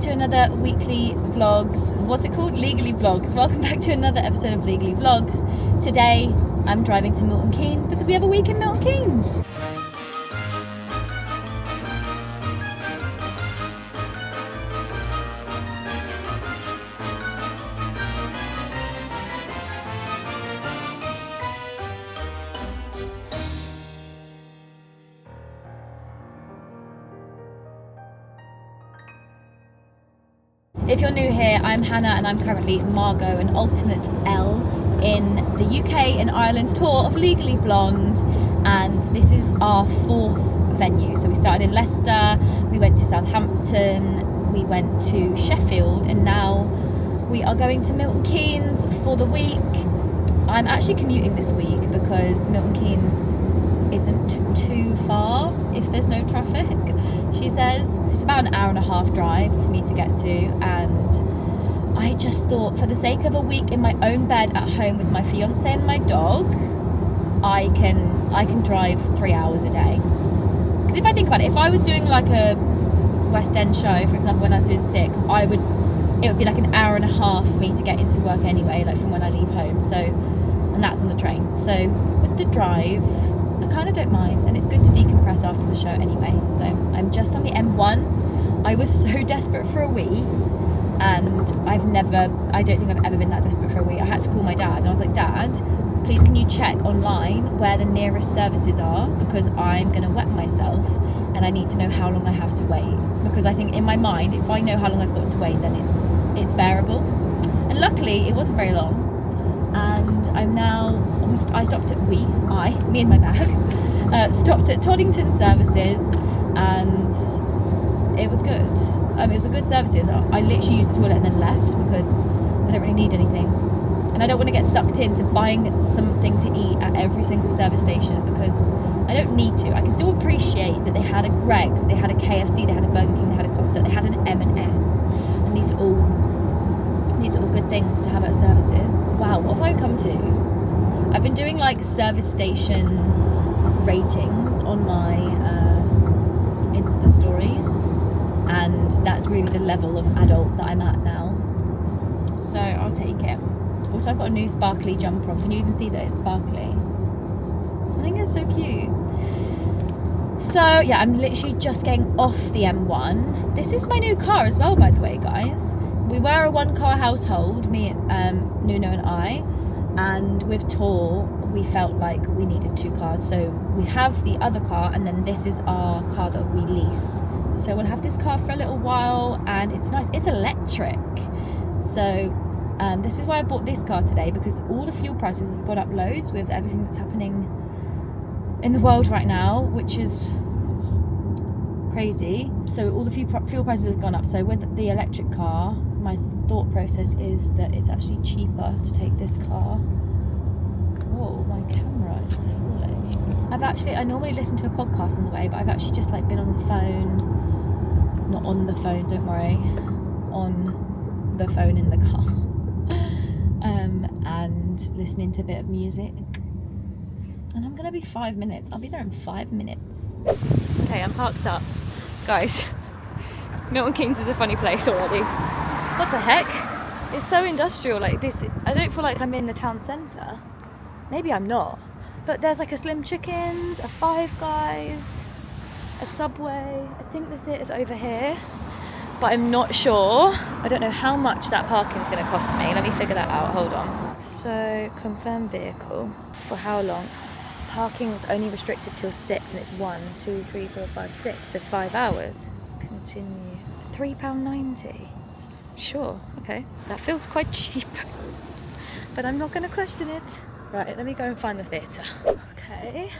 to another weekly vlogs. What's it called? Legally Vlogs. Welcome back to another episode of Legally Vlogs. Today I'm driving to Milton Keynes because we have a week in Milton Keynes. If you're new here, I'm Hannah and I'm currently Margot, an alternate L in the UK and Ireland tour of Legally Blonde, and this is our fourth venue. So we started in Leicester, we went to Southampton, we went to Sheffield, and now we are going to Milton Keynes for the week. I'm actually commuting this week because Milton Keynes isn't too far if there's no traffic, she says. It's about an hour and a half drive for me to get to, and I just thought, for the sake of a week in my own bed at home with my fiance and my dog, I can drive 3 hours a day. Because if I think about it, if I was doing like a West End show, for example, when I was doing 6, it would be like an hour and a half for me to get into work anyway, like from when I leave home. So, and that's on the train. So with the drive, I kind of don't mind, and it's good to decompress after the show anyway. So I'm just on the M1. I was so desperate for a wee, and I don't think I've ever been that desperate for a wee. I had to call my dad, and I was like, Dad, please can you check online where the nearest services are, because I'm going to wet myself and I need to know how long I have to wait. Because I think in my mind, if I know how long I've got to wait, then it's bearable. And luckily it wasn't very long, and I'm now I stopped at me and my bag, stopped at Toddington Services, and it was good. It was a good services. I literally used the toilet and then left because I don't really need anything, and I don't want to get sucked into buying something to eat at every single service station because I don't need to. I can still appreciate that they had a Greggs, they had a KFC, they had a Burger King, they had a Costa, they had an M&S, and these are all good things to have at services. Wow, what have I come to? I've been doing like service station ratings on my Insta stories, and that's really the level of adult that I'm at now. So I'll take it. Also, I've got a new sparkly jumper on. Can you even see that it's sparkly? I think it's so cute. So yeah, I'm literally just getting off the M1. This is my new car as well, by the way, guys. We were a one-car household, me, Nuno and I, and with Tor, we felt like we needed 2 cars. So we have the other car, and then this is our car that we lease. So we'll have this car for a little while, and it's nice. It's electric. So this is why I bought this car today, because all the fuel prices have gone up loads with everything that's happening in the world right now, which is crazy. So all the fuel prices have gone up. So with the electric car, my thought process is that it's actually cheaper to take this car. Oh, my camera is falling. I normally listen to a podcast on the way, but I've actually just like been on the phone. Not on the phone, don't worry. On the phone in the car. And listening to a bit of music. And I'm gonna be 5 minutes. I'll be there in 5 minutes. Okay, I'm parked up. Guys, Milton Keynes is a funny place already. What the heck? It's so industrial like this. I don't feel like I'm in the town centre. Maybe I'm not. But there's like a Slim Chickens, a Five Guys, a Subway. I think the theatre's over here, but I'm not sure. I don't know how much that parking's going to cost me. Let me figure that out. Hold on. So, confirm vehicle. For how long? Parking's only restricted till 6, and it's 1, 2, 3, 4, 5, 6. So 5 hours. Continue. £3.90. Sure, okay. That feels quite cheap. But I'm not going to question it. Right, let me go and find the theatre. Okay.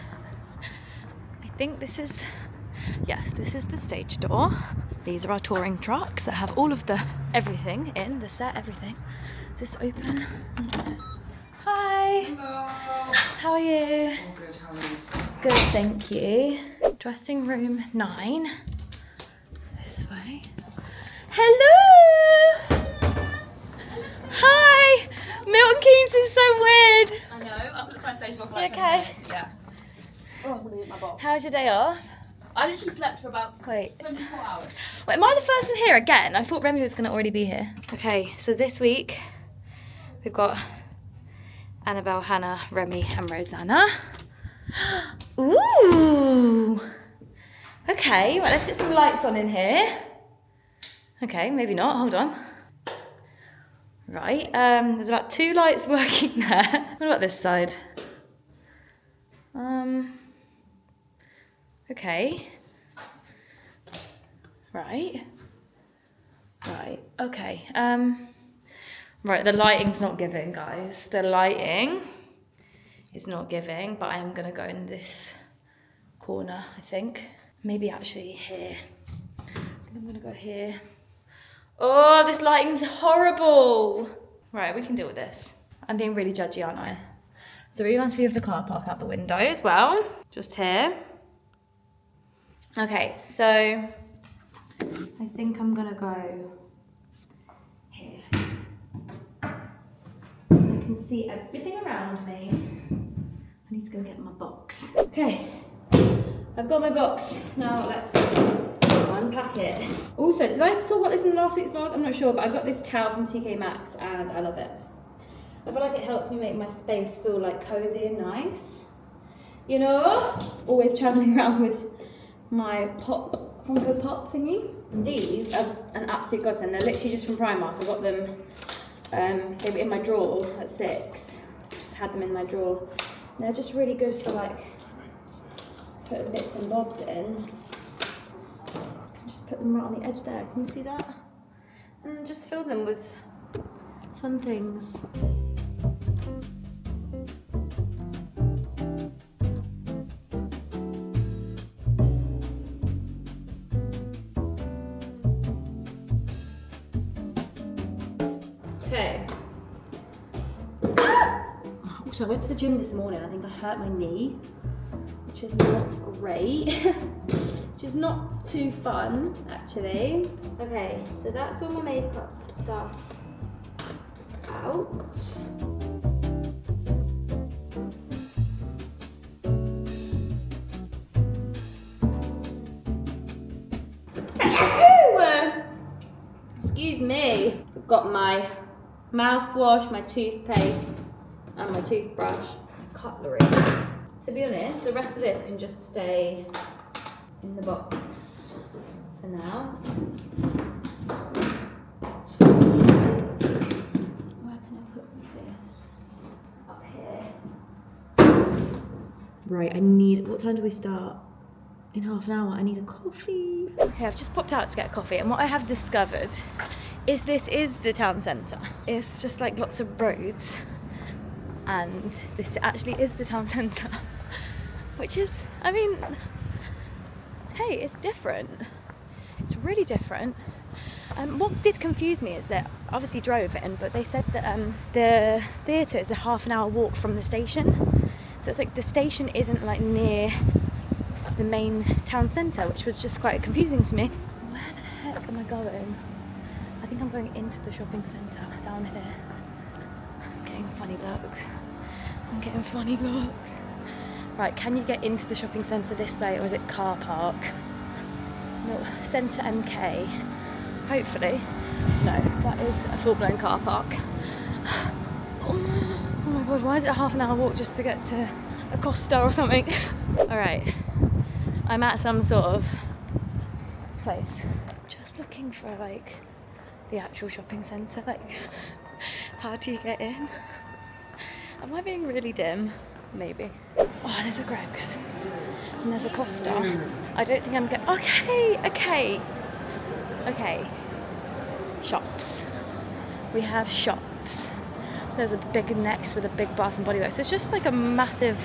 I think this is the stage door. These are our touring trucks that have all of the everything in, the set, everything. Is this open? Hi. Hello. How are you? All good, how are you? Good, thank you. Dressing room 9. This way. Hello! Hi! Milton Keynes is so weird. I know, I've got a cancellation off You okay? Yeah. Oh, I'm gonna hit my box. How's your day off? I literally slept for about Wait. 24 hours. Wait, am I the first one here again? I thought Remy was going to already be here. Okay, so this week we've got Annabelle, Hannah, Remy and Rosanna. Ooh! Okay, right, let's get some lights on in here. Okay, maybe not, hold on. Right, there's about 2 lights working there. What about this side? Okay. Right, okay. Right, the lighting's not giving, guys. The lighting is not giving, but I am gonna go in this corner, I think. Maybe actually here. I'm gonna go here. Oh, this lighting's horrible. Right, we can deal with this. I'm being really judgy, aren't I? It's a really nice view of the car park out the window as well. Just here. Okay, so I think I'm gonna go here. So I can see everything around me. I need to go get my box. Okay, I've got my box. Now let's unpack it. Also, did I talk about this in last week's vlog? I'm not sure, but I got this towel from TK Maxx and I love it. I feel like it helps me make my space feel like cozy and nice. You know? Always traveling around with my Funko Pop thingy. These are an absolute godsend. They're literally just from Primark. I got them, they were in my drawer at 6. Just had them in my drawer. And they're just really good for like putting bits and bobs in. I can just put them right on the edge there. Can you see that? And just fill them with fun things. Okay. So I went to the gym this morning. I think I hurt my knee, which is not great. Which is not too fun, actually. Okay, so that's all my makeup stuff out. Excuse me. I've got my mouthwash, my toothpaste, and my toothbrush, cutlery. To be honest, the rest of this can just stay in the box for now. Where can I put this? Up here. Right, what time do we start? In half an hour, I need a coffee. Okay, I've just popped out to get a coffee, and what I have discovered is this is the town centre. It's just like lots of roads, and this actually is the town centre, which is, I mean, hey, it's different. It's really different. What did confuse me is that obviously drove in, but they said that the theatre is a half an hour walk from the station. So it's like the station isn't like near the main town centre, which was just quite confusing to me. Where the heck am I going? I think I'm going into the shopping centre down here. I'm getting funny looks. I'm getting funny looks. Right, can you get into the shopping centre this way, or is it car park? No, Centre MK. Hopefully. No, that is a full-blown car park. Oh my god, why is it a half an hour walk just to get to a Costa or something? Alright, I'm at some sort of place. Just looking for like the actual shopping centre, like how do you get in? Am I being really dim? Maybe. Oh, there's a Greggs and there's a Costa. I don't think I'm going. Okay. Shops. We have shops. There's a big Next with a big Bath and Body Works. It's just like a massive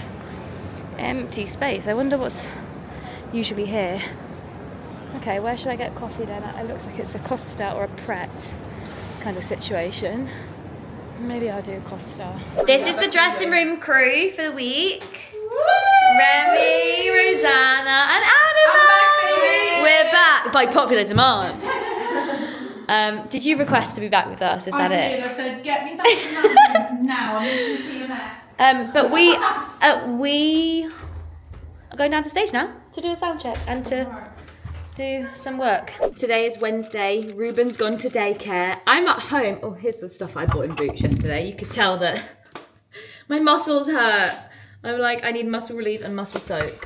empty space. I wonder what's usually here. Okay, where should I get coffee then? It looks like it's a Costa or a Pret kind of situation. Maybe I'll do a Costa. This is the dressing room crew for the week. Woo! Remy, Rosanna, and Annabelle. We're back by popular demand. Did you request to be back with us? Is that it? I said, get me back to now. I'm listening to PMS. But we are going down to stage now to do a sound check and to do some work. Today is Wednesday. Ruben's gone to daycare. I'm at home. Oh, here's the stuff I bought in Boots yesterday. You could tell that my muscles hurt. I'm like, I need muscle relief and muscle soak.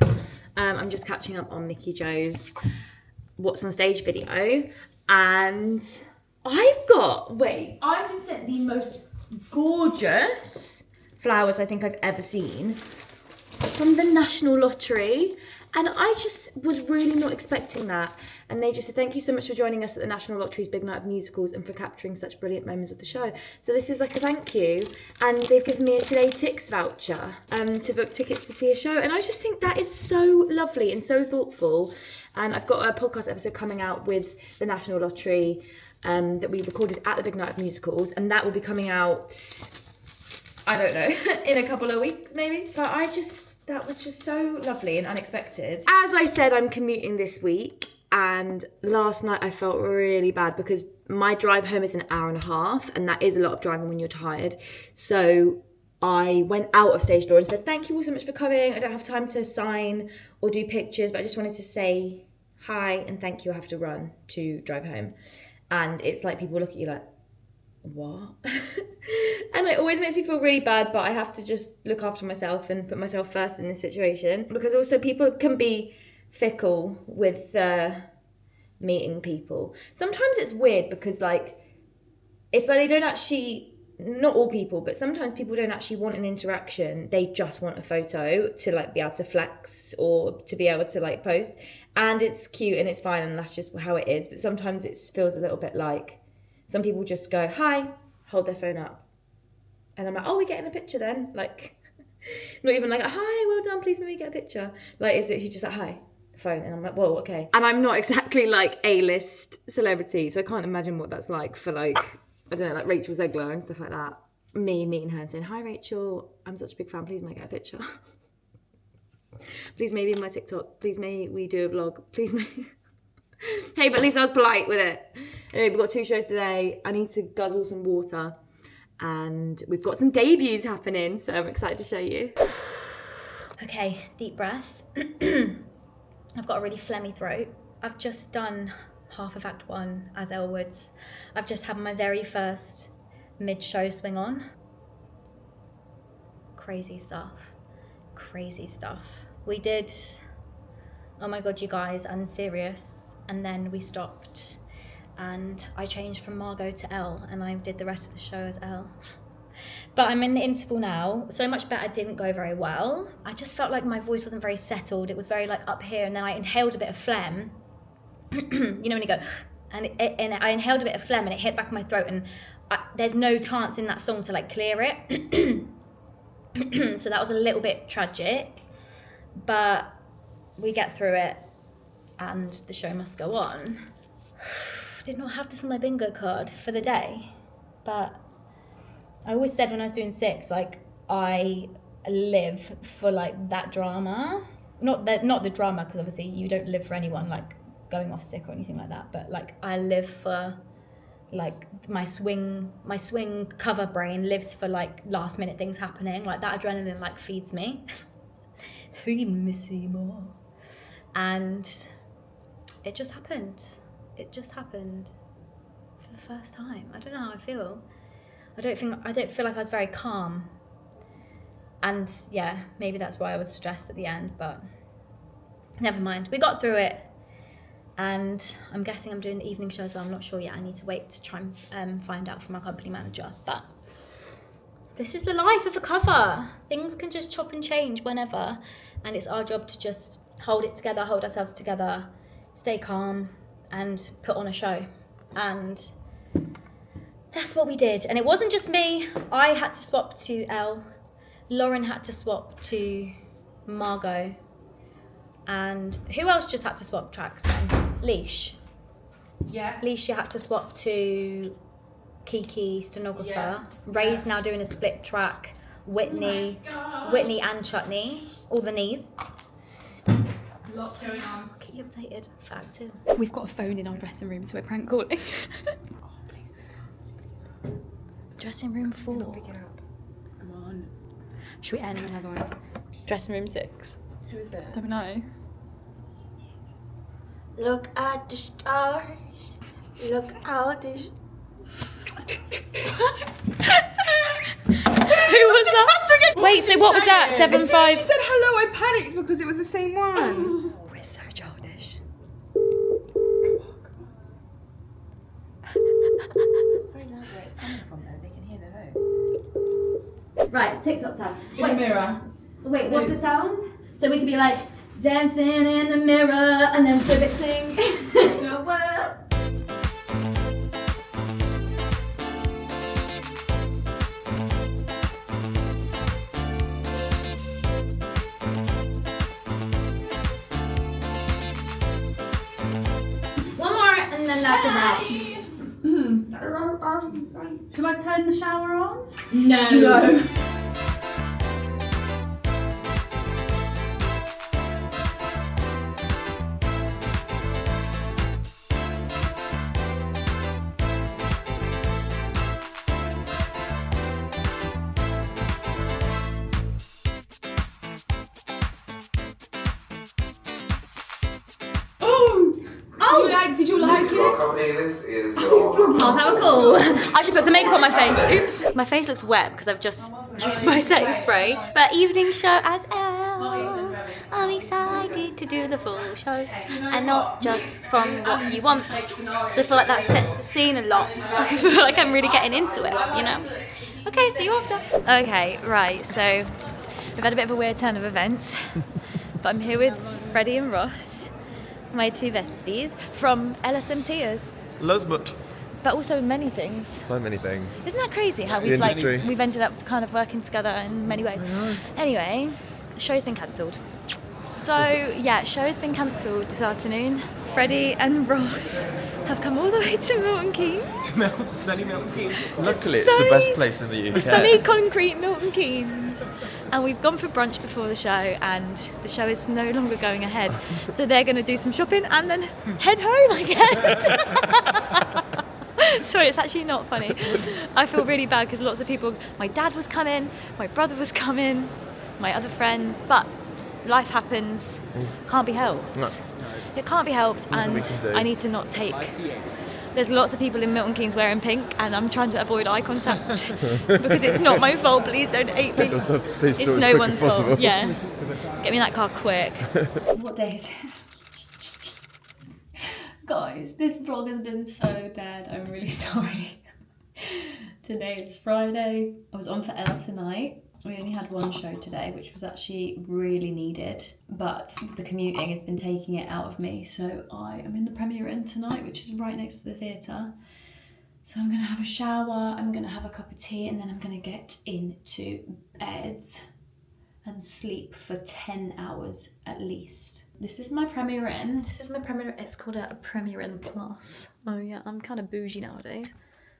I'm just catching up on Mickey Joe's What's on Stage video. And I've been sent the most gorgeous flowers I think I've ever seen from the National Lottery. And I just was really not expecting that. And they just said, thank you so much for joining us at the National Lottery's Big Night of Musicals and for capturing such brilliant moments of the show. So this is like a thank you. And they've given me a Today Tix voucher to book tickets to see a show. And I just think that is so lovely and so thoughtful. And I've got a podcast episode coming out with the National Lottery that we recorded at the Big Night of Musicals. And that will be coming out, I don't know, in a couple of weeks maybe. But that was just so lovely and unexpected. As I said, I'm commuting this week, and last night I felt really bad because my drive home is an hour and a half, and that is a lot of driving when you're tired. So I went out of stage door and said, thank you all so much for coming. I don't have time to sign or do pictures, but I just wanted to say hi and thank you. I have to run to drive home. And it's like people look at you like, what? And it always makes me feel really bad, but I have to just look after myself and put myself first in this situation, because also people can be fickle with meeting people. Sometimes it's weird because it's like they don't actually, not all people, but sometimes people don't actually want an interaction. They just want a photo to be able to flex or to be able to post, and it's cute and it's fine and that's just how it is. But sometimes it feels a little bit like some people just go, hi, hold their phone up. And I'm like, oh, we're getting a picture then? Not even hi, well done, please let me get a picture. Is it, he's just like, hi, phone. And I'm like, whoa, okay. And I'm not exactly A-list celebrity, so I can't imagine what that's like for I don't know, Rachel Zegler and stuff like that. Me meeting her and saying, hi, Rachel, I'm such a big fan, please may I get a picture? Please maybe in my TikTok, please may we do a vlog, please may... Hey, but at least I was polite with it. Anyway, we've got 2 shows today. I need to guzzle some water. And we've got some debuts happening, so I'm excited to show you. Okay, deep breath. I've got a really phlegmy throat. I've just done half of Act 1 as Elle Woods. I've just had my very first mid-show swing on. Crazy stuff. Crazy stuff. We did, oh my God, you guys, and serious. And then we stopped and I changed from Margot to Elle, and I did the rest of the show as Elle. But I'm in the interval now. So much better didn't go very well. I just felt like my voice wasn't very settled. It was very up here, and then I inhaled a bit of phlegm. You know when you go, and I inhaled a bit of phlegm and it hit back in my throat, and there's no chance in that song to clear it. So that was a little bit tragic, but we get through it and the show must go on. Did not have this on my bingo card for the day, but I always said when I was doing 6, I live for that drama. Not the drama, because obviously you don't live for anyone going off sick or anything like that, but I live for my swing cover brain lives for last minute things happening. That adrenaline feeds me. Feed me some more. And it just happened. It just happened for the first time. I don't know how I feel. I don't feel like I was very calm. And yeah, maybe that's why I was stressed at the end, but never mind. We got through it. And I'm guessing I'm doing the evening show, so I'm not sure yet. I need to wait to try and find out from our company manager. But this is the life of a cover. Things can just chop and change whenever. And it's our job to just hold it together, hold ourselves together, stay calm, and put on a show. And that's what we did. And it wasn't just me. I had to swap to Elle. Lauren had to swap to Margot. And who else just had to swap tracks then? Leash. Yeah. Leash, you had to swap to Kiki, stenographer. Yeah. Ray's now doing a split track. Whitney and Chutney. All the knees. Lots going on. Keep you updated. Fact too. We've got a phone in our dressing room, so we're prank calling. Dressing room 4. Pick it up. Come on. Should we end? Another one. Dressing room 6. Who is it? Don't know. Look at the stars. Look out the... Who was that? Wait, so what was that? As soon as 7-5. she said hello, I panicked because it was the same one. We're so childish. It's very loud where it's coming from though, they can hear their own. Right, TikTok time. In the mirror. Wait, what's the sound? So we could be like dancing in the mirror and then flip it sing. One more and then that's enough. Shall I turn the shower on? No. Did you like Your it? company, this is your Oh, how cool. I should put some makeup on my face. Oops. My face looks wet because I've just used my setting spray. But evening show as Elle. I'm excited to do the full show. And not just from what you want. Because I feel like that sets the scene a lot. I feel like I'm really getting into it, you know? Okay, see you after. Okay, right, so we've had a bit of a weird turn of events. But I'm here with Freddie and Ross, my two besties from LSMTers. Lesbot. But also many things. So many things. Isn't that crazy how The industry. we've ended up kind of working together in many ways? Anyway, the show's been cancelled. So yeah, show's been cancelled this afternoon. Freddie and Ross have come all the way to Milton Keynes. To sunny Milton Keynes. Luckily, it's the best place in the UK. Sunny concrete Milton Keynes. And we've gone for brunch before the show, and the show is no longer going ahead. So they're going to do some shopping and then head home, I guess. Sorry, it's actually not funny. I feel really bad because lots of people, my dad was coming, my brother was coming, my other friends, but life happens, can't be helped. No. It can't be helped, Nothing we and can do. I need to not take. There's lots of people in Milton Keynes wearing pink, and I'm trying to avoid eye contact because it's not my fault. Please don't hate me. Yourself to stay still It's as no quick one's as possible. fault. Yeah. Get me in that car quick. What day is it? Guys, this vlog has been so bad. I'm really sorry. Today is Friday. I was on for Elle tonight. We only had one show today, which was actually really needed, but the commuting has been taking it out of me. So I am in the Premier Inn tonight, which is right next to the theatre. So I'm gonna have a shower, I'm gonna have a cup of tea, and then I'm gonna get into bed and sleep for 10 hours at least. This is my Premier Inn. It's called a Premier Inn Plus. Oh yeah, I'm kind of bougie nowadays.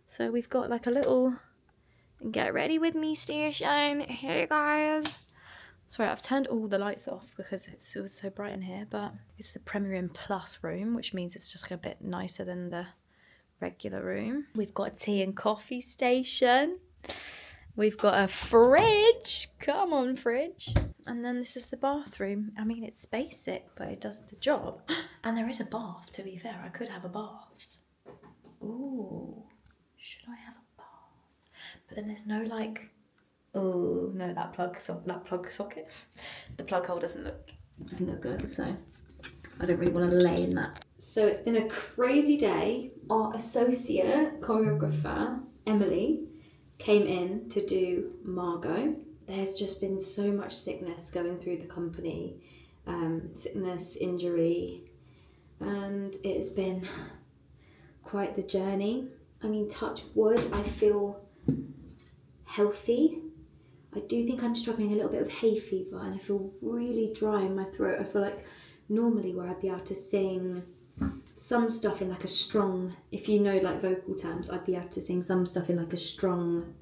So we've got like a little get ready with me station. Hey guys. Sorry, I've turned all the lights off because it was so bright in here, but it's the Premier Inn Plus room, which means it's just like a bit nicer than the regular room. We've got a tea and coffee station. We've got a fridge. Come on, fridge. And then this is the bathroom. I mean, it's basic, but it does the job. And there is a bath, to be fair. I could have a bath. Ooh, should I have a bath? But then there's no like, oh no, that plug socket. The plug hole doesn't look good, so I don't really want to lay in that. So it's been a crazy day. Our associate choreographer, Emily, came in to do Margot. There's just been so much sickness going through the company, sickness, injury, and it's been quite the journey. I mean, touch wood, I feel healthy. I do think I'm struggling a little bit of hay fever, and I feel really dry in my throat. I feel like normally where I'd be able to sing some stuff in like a strong, if you know like vocal terms, I'd be able to sing some stuff in like a strong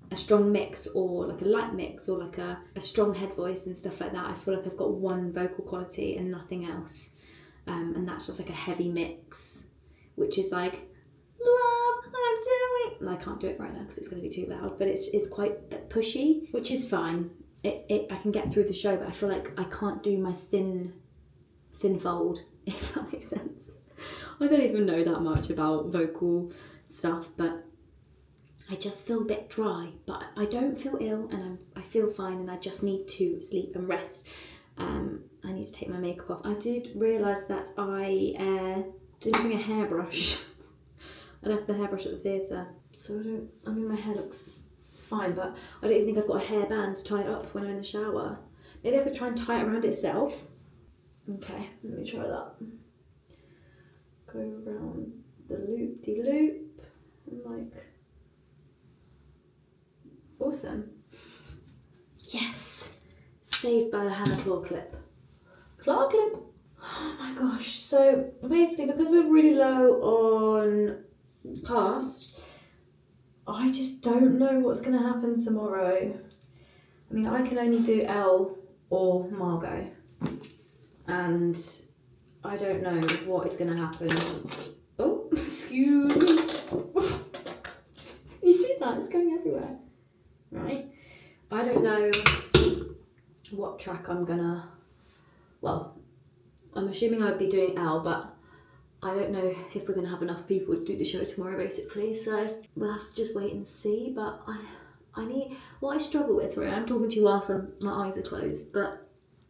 mix, or like a light mix, or like a strong head voice and stuff like that. I feel like I've got one vocal quality and nothing else, and that's just like a heavy mix, which is like love I'm doing, and I can't do it right now because it's going to be too loud, but it's quite pushy, which is fine. I can get through the show, but I feel like I can't do my thin fold, if that makes sense. I don't even know that much about vocal stuff, but I just feel a bit dry. But I don't feel ill, and I feel fine, and I just need to sleep and rest. I need to take my makeup off. I did realise that I didn't bring a hairbrush. I left the hairbrush at the theatre, so my hair looks it's fine, but I don't even think I've got a hairband to tie it up when I'm in the shower. Maybe I could try and tie it around itself. Okay, let me try that. Go around the loop-de-loop, and like, awesome. Yes, saved by the Hannah claw clip. Claw clip. Oh my gosh. So basically, because we're really low on cast, I just don't know what's going to happen tomorrow. I mean, I can only do Elle or Margot, and I don't know what is going to happen. Oh, excuse me. You see that? It's going everywhere. Right? I don't know what track I'm gonna... Well, I'm assuming I'd be doing Elle, but I don't know if we're gonna have enough people to do the show tomorrow, basically, so we'll have to just wait and see. But I need... What I struggle with... Sorry, I'm talking to you whilst my eyes are closed, but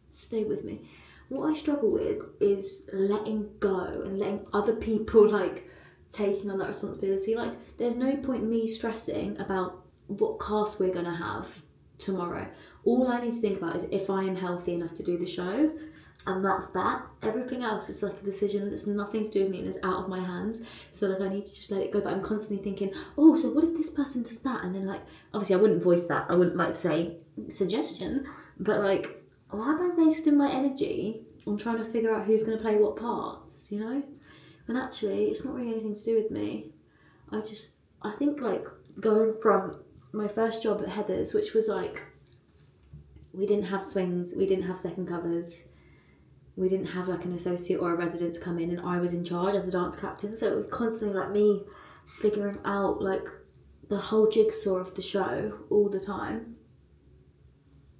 stay with me. What I struggle with is letting go and letting other people, like, taking on that responsibility. Like, there's no point me stressing about what cast we're gonna have tomorrow. All I need to think about is if I am healthy enough to do the show, and that's that. Everything else is like a decision that's nothing to do with me and is out of my hands. So like, I need to just let it go. But I'm constantly thinking, oh, so what if this person does that? And then like, obviously I wouldn't voice that. I wouldn't like say suggestion, but like, why am I wasting my energy on trying to figure out who's going to play what parts, you know? And actually, it's not really anything to do with me. I think like going from my first job at Heather's, which was like, we didn't have swings, we didn't have second covers, we didn't have like an associate or a resident to come in, and I was in charge as the dance captain, so it was constantly like me figuring out like the whole jigsaw of the show all the time,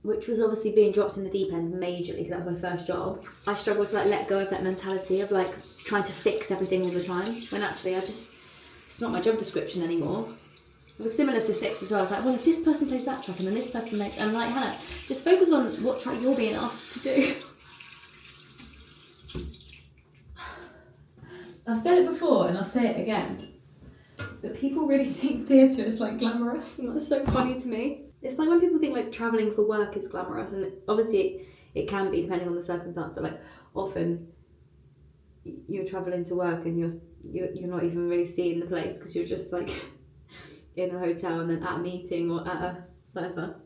which was obviously being dropped in the deep end majorly because that was my first job. I struggled to like let go of that mentality of like trying to fix everything all the time, when actually it's not my job description anymore. It was similar to Six as well. I was like, well, if this person plays that track and then this person makes... And like, Hannah, just focus on what track you're being asked to do. I've said it before and I'll say it again, but people really think theatre is like glamorous, and that's so funny to me. It's like when people think like travelling for work is glamorous, and obviously it can be depending on the circumstance, but like often you're travelling to work and you're not even really seeing the place because you're just like in a hotel and then at a meeting or at a whatever.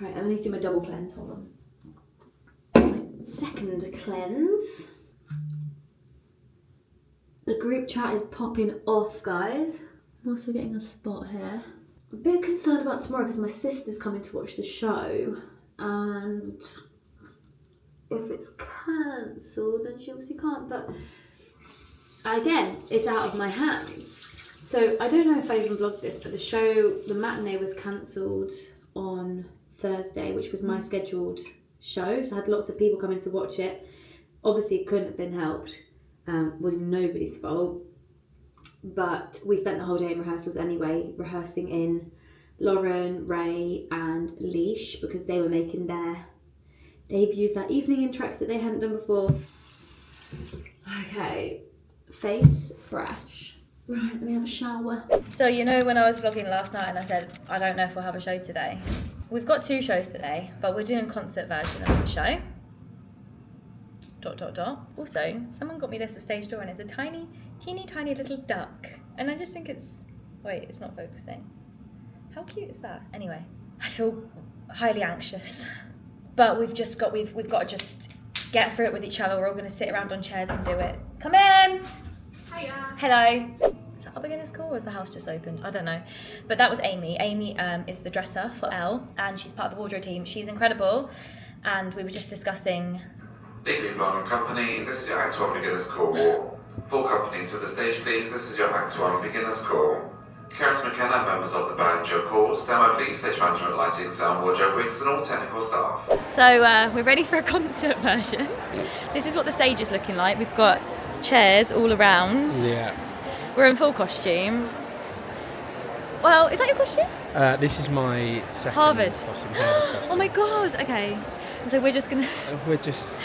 Right, I need to do my double cleanse, hold on. My second cleanse. The group chat is popping off, guys. I'm also getting a spot here. I'm a bit concerned about tomorrow because my sister's coming to watch the show, and if it's cancelled then she obviously can't, but again, it's out of my hands. So I don't know if I even vlogged this, but the matinee was cancelled on Thursday, which was my scheduled show, so I had lots of people coming to watch it. Obviously it couldn't have been helped. Was nobody's fault, but we spent the whole day in rehearsals anyway, rehearsing in Lauren, Ray and Leash, because they were making their debuts that evening in tracks that they hadn't done before. Okay, face fresh. Right, let me have a shower. So you know when I was vlogging last night and I said I don't know if we'll have a show today? We've got 2 shows today, but we're doing a concert version of the show. ... Also, someone got me this at stage door and it's a tiny, teeny little duck. And I just think it's... Wait, it's not focusing. How cute is that? Anyway, I feel highly anxious. But we've got to just get through it with each other. We're all going to sit around on chairs and do it. Come in! Hiya. Hello. Is that our beginner's call or is the house just opened? I don't know. But that was Amy. Amy is the dresser for Elle and she's part of the wardrobe team. She's incredible. And we were just discussing... Legally Blonde Company, this is your Act 1 beginner's call. Full company to the stage please, this is your Act 1 beginner's call. Karis McKenna, members of the band, your call. Stand by please, stage management, lighting, sound, wardrobe, wigs and all technical staff. So we're ready for a concert version. This is what the stage is looking like. We've got chairs all around. Yeah. We're in full costume. Well, is that your costume? This is my second Harvard. costume. Harvard Oh my god. Okay. So we're just gonna We're just,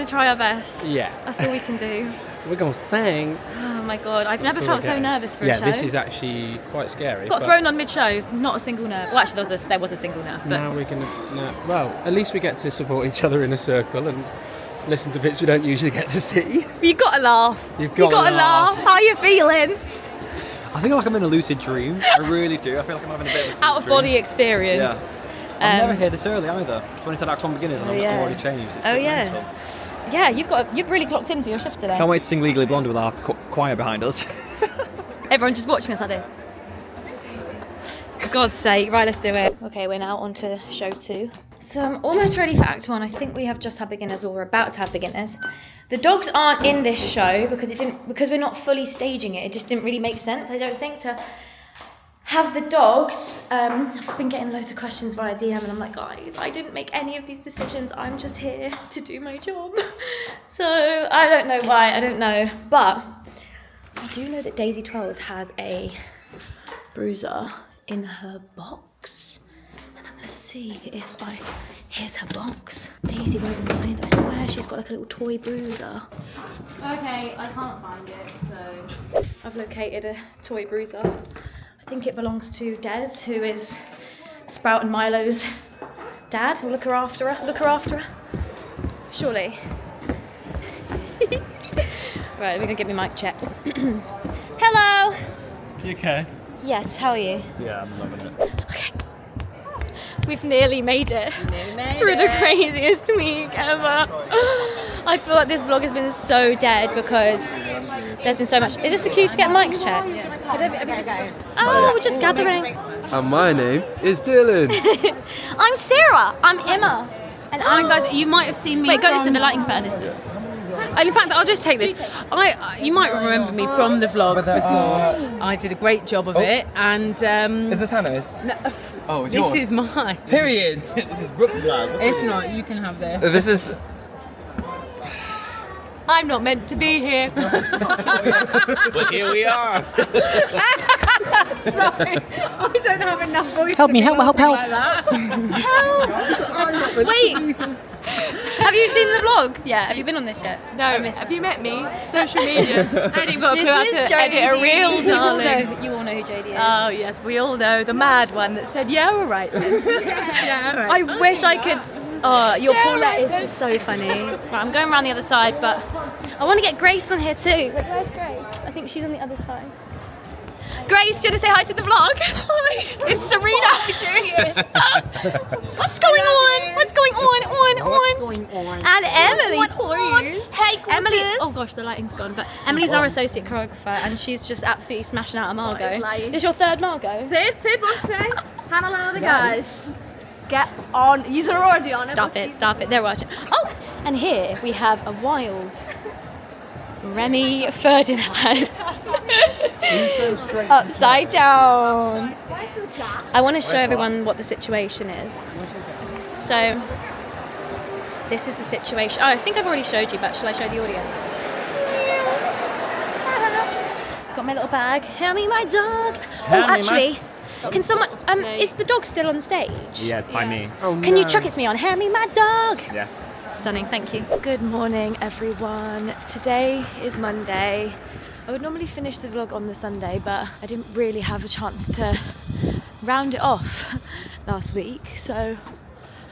try our best. yeah. That's all we can do. We're going to sing. Oh my god. I've never That's felt all so we're getting. nervous for a show. Yeah, this is actually quite scary. Got but thrown on mid-show. Not a single nerve. Well, actually, there was a single nerve. But Now we're going to, well, at least we get to support each other in a circle and listen to bits we don't usually get to see. you got to laugh. You've got to laugh. How are you feeling? I feel like I'm in a lucid dream. I really do. I feel like I'm having a bit of a Out of body experience. I'm never here this early either. So when I said Act 1 beginners, and I'm yeah. already changed. It's Oh a bit yeah. mental. Yeah, you've really clocked in for your shift today. Can't wait to sing Legally Blonde with our choir behind us. Everyone just watching us like this. For God's sake, right, let's do it. Okay, we're now on to show 2. So I'm almost ready for Act 1. I think we have just had beginners, or we're about to have beginners. The dogs aren't in this show because we're not fully staging it. It just didn't really make sense, I don't think, to have the dogs. I've been getting loads of questions via DM and I'm like, guys, I didn't make any of these decisions. I'm just here to do my job. So I don't know why, I don't know. But I do know that Daisy Twells has a bruiser in her box. And I'm gonna see if here's her box. Daisy won't mind, I swear she's got like a little toy bruiser. Okay, I can't find it, so I've located a toy bruiser. I think it belongs to Des, who is Sprout and Milo's dad. We'll look her after her. Surely. Right, we're gonna get my mic checked. Hello! You okay? Yes, how are you? Yeah, I'm loving it. We've nearly made it. Through the craziest week ever. I feel like this vlog has been so dead because there's been so much. Is this a cue to get mics checked? Oh, we're just gathering. And my name is Dylan. I'm Sarah. I'm Emma. And I'm guys, you might have seen me. Wait, go this way. The lighting's better this way. And in fact, I'll just take this. You might remember me from the vlog before. I did a great job of it, and Is this Hannah's? no, Oh, it's this yours. is mine. Period. This is Brooke's vlog. If not, you can have this. This is. I'm not meant to be here. But here we are. Sorry, I don't have enough voice. Help me, to be help. laughing like that. Wait. Have you seen the vlog? Yeah. Have you been on this yet? No, have you met me? Social media. Eddie Book, who had to edit a reel, darling. You all know who JD is. Oh yes, we all know the mad one that said, "Yeah, all right." Then. Yeah, all right. I wish I could. Oh, your Paulette is just so funny. Right, I'm going around the other side, but I want to get Grace on here too. Wait, where's Grace? I think she's on the other side. Grace, do you want to say hi to the vlog? Hi. It's Serena. What's going on? What's going on? And Emily. Hey, Emily. Oh gosh, the lighting's gone. But Emily's our associate choreographer, and she's just absolutely smashing out a Margot. This is your third Margot. Third one today. Hannah Louder, guys. Get on. You're already on it. Stop it. They're watching. Oh, and here we have a wild Remy Ferdinand. Upside down. I want to show everyone what the situation is. So, this is the situation. Oh, I think I've already showed you, but shall I show the audience? Got my little bag. Hand me my dog. Actually, can someone? Is the dog still on stage? Yeah, it's by me. Can you chuck it to me on Hand Me My Dog? Yeah. Stunning, thank you. Good morning, everyone. Today is Monday. I would normally finish the vlog on the Sunday, but I didn't really have a chance to round it off last week. So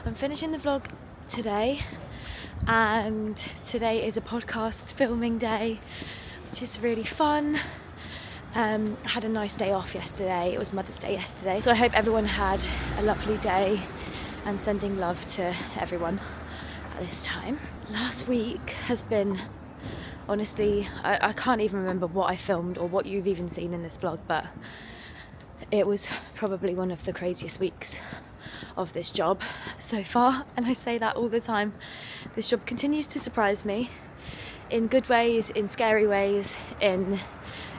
I'm finishing the vlog today, and today is a podcast filming day, which is really fun. I had a nice day off yesterday. It was Mother's Day yesterday. So I hope everyone had a lovely day, and sending love to everyone at this time. Last week has been, honestly, I can't even remember what I filmed or what you've even seen in this vlog, but it was probably one of the craziest weeks of this job so far, and I say that all the time. This job continues to surprise me in good ways, in scary ways, in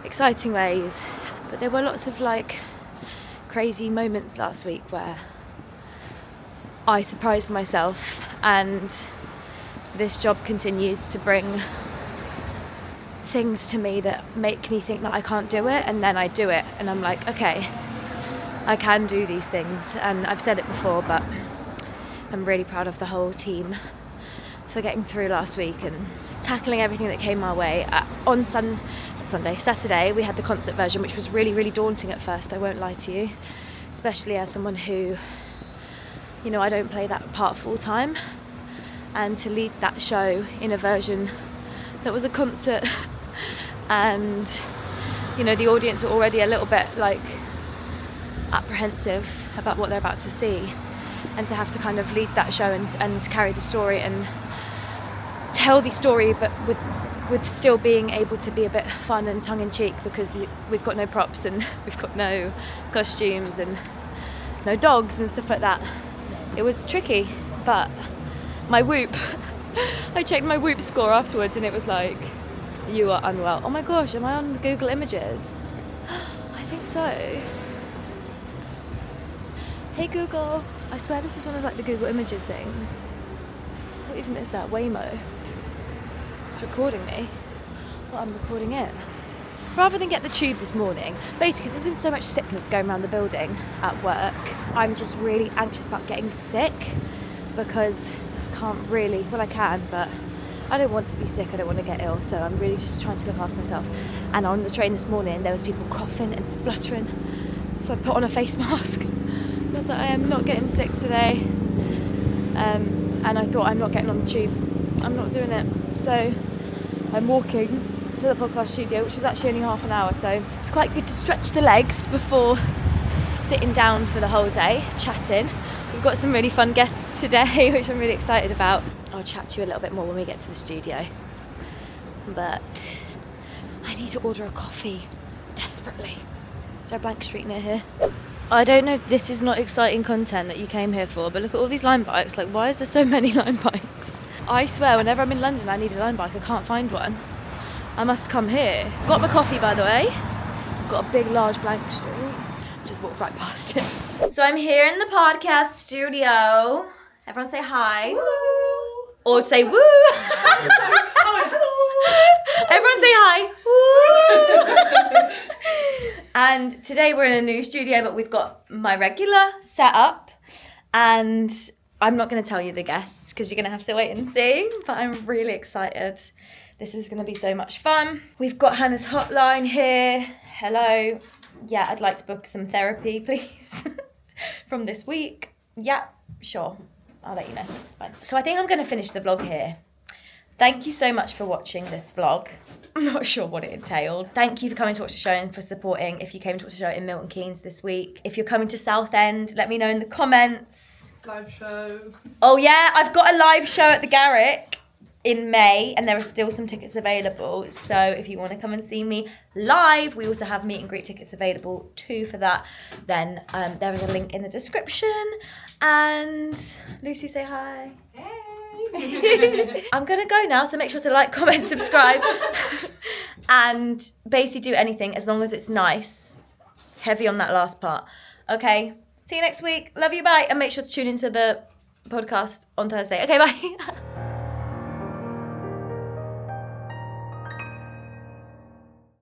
exciting ways, but there were lots of like crazy moments last week where I surprised myself, and this job continues to bring things to me that make me think that I can't do it, and then I do it and I'm like, okay, I can do these things. And I've said it before, but I'm really proud of the whole team for getting through last week and tackling everything that came our way. On Saturday, we had the concert version, which was really, really daunting at first, I won't lie to you, especially as someone who, you know, I don't play that part full time, and to lead that show in a version that was a concert and, you know, the audience are already a little bit like apprehensive about what they're about to see, and to have to kind of lead that show and carry the story and tell the story, but with still being able to be a bit fun and tongue-in-cheek, because we've got no props and we've got no costumes and no dogs and stuff like that. It was tricky, but my Whoop, I checked my Whoop score afterwards and it was like, you are unwell. Oh my gosh, am I on Google Images? I think so. Hey Google, I swear this is one of like the Google Images things. What even is that? Waymo. It's recording me. Well, I'm recording it. Rather than get the tube this morning, basically because there's been so much sickness going around the building at work, I'm just really anxious about getting sick, because I can't really, well I can, but I don't want to be sick, I don't want to get ill, so I'm really just trying to look after myself. And on the train this morning there was people coughing and spluttering, so I put on a face mask. I was like, I am not getting sick today, and I thought, I'm not getting on the tube, I'm not doing it. So I'm walking to the podcast studio, which is actually only half an hour, so it's quite good to stretch the legs before sitting down for the whole day, chatting. We've got some really fun guests today, which I'm really excited about. I'll chat to you a little bit more when we get to the studio. But I need to order a coffee, desperately. Is there a blank street near here? I don't know if this is not exciting content that you came here for, but look at all these Lime bikes. Like, why is there so many Lime bikes? I swear, whenever I'm in London, I need a Lime bike. I can't find one. I must come here. Got my coffee, by the way. Got a big, large blank street. Just walked right past it. So I'm here in the podcast studio. Everyone say hi. Woo. Or say woo. Everyone say hi. Woo. And today we're in a new studio, but we've got my regular setup. And I'm not going to tell you the guests because you're going to have to wait and see. But I'm really excited. This is going to be so much fun. We've got Hannah's hotline here. Hello. Yeah, I'd like to book some therapy, please, from this week. Yeah, sure. I'll let you know. It's fine. So I think I'm going to finish the vlog here. Thank you so much for watching this vlog. I'm not sure what it entailed. Thank you for coming to watch the show and for supporting if you came to watch the show in Milton Keynes this week. If you're coming to Southend, let me know in the comments. Live show. Oh yeah, I've got a live show at the Garrick in May, and there are still some tickets available, so if you want to come and see me live, we also have meet and greet tickets available too for that. Then there is a link in the description. And Lucy, say hi. Hey. I'm gonna go now, so make sure to like, comment, subscribe and basically do anything as long as it's nice. Heavy on that last part. Okay, see you next week. Love you, bye. And make sure to tune into the podcast on Thursday. Okay, bye.